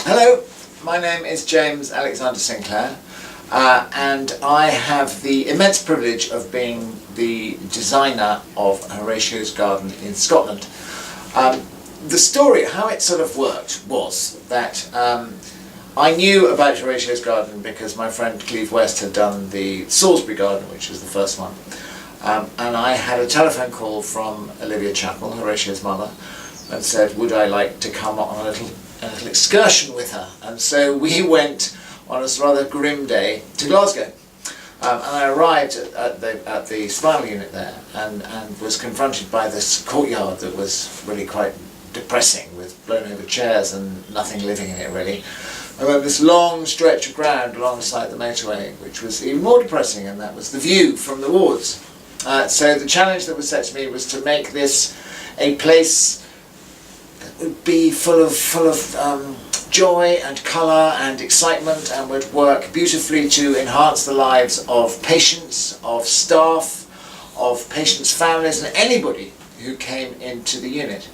Hello, my name is James Alexander-Sinclair and I have the immense privilege of being the designer of Horatio's Garden in Scotland. The story, how it sort of worked, was that I knew about Horatio's Garden because my friend Cleve West had done the Salisbury Garden, which was the first one. And I had a telephone call from Olivia Chappell, Horatio's mother, and said, would I like to come on a little excursion with her. And so we went on a rather grim day to Glasgow. And I arrived at the spinal unit there and was confronted by this courtyard that was really quite depressing, with blown over chairs and nothing living in it really. And then this long stretch of ground alongside the motorway, which was even more depressing, and that was the view from the wards. So the challenge that was set to me was to make this a place that would be full of joy and colour and excitement, and would work beautifully to enhance the lives of patients, of staff, of patients' families, and anybody who came into the unit.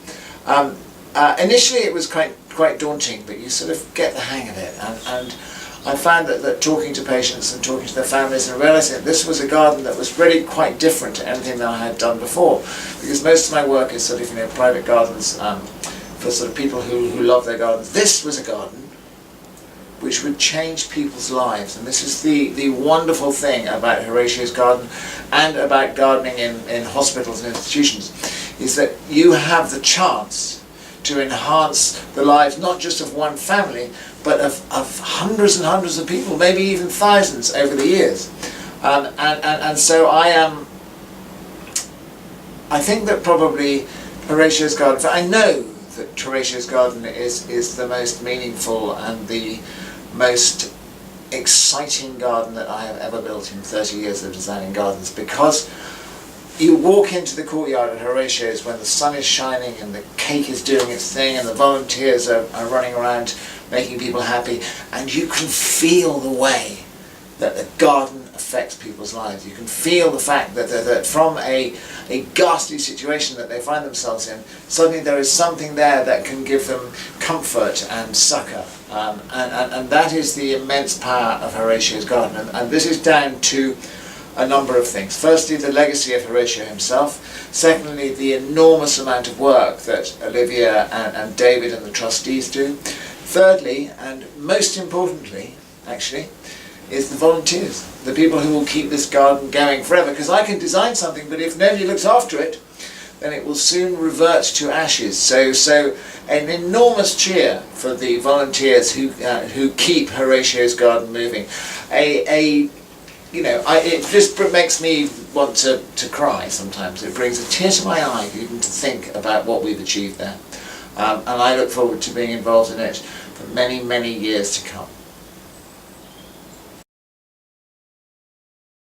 Initially it was quite daunting, but you sort of get the hang of it, and I found that talking to patients and talking to their families and realising that this was a garden that was really quite different to anything that I had done before, because most of my work is sort of private gardens for sort of people who love their gardens. This was a garden which would change people's lives, and this is the wonderful thing about Horatio's Garden and about gardening in hospitals and institutions, is that you have the chance to enhance the lives not just of one family, but of hundreds and hundreds of people, maybe even thousands over the years. And so I think that probably Horatio's Garden, I know that Horatio's Garden is the most meaningful and the most exciting garden that I have ever built in 30 years of designing gardens, because you walk into the courtyard at Horatio's when the sun is shining and the cake is doing its thing and the volunteers are running around making people happy, and you can feel the way that the garden affects people's lives. You can feel the fact that from a ghastly situation that they find themselves in, suddenly there is something there that can give them comfort and succour. And that is the immense power of Horatio's Garden. And this is down to a number of things. Firstly, the legacy of Horatio himself. Secondly, the enormous amount of work that Olivia and David and the trustees do. Thirdly, and most importantly, actually, is the volunteers, the people who will keep this garden going forever. Because I can design something, but if nobody looks after it, then it will soon revert to ashes. So an enormous cheer for the volunteers who keep Horatio's Garden moving. It just makes me want to cry sometimes. It brings a tear to my eye even to think about what we've achieved there. And I look forward to being involved in it for many, many years to come.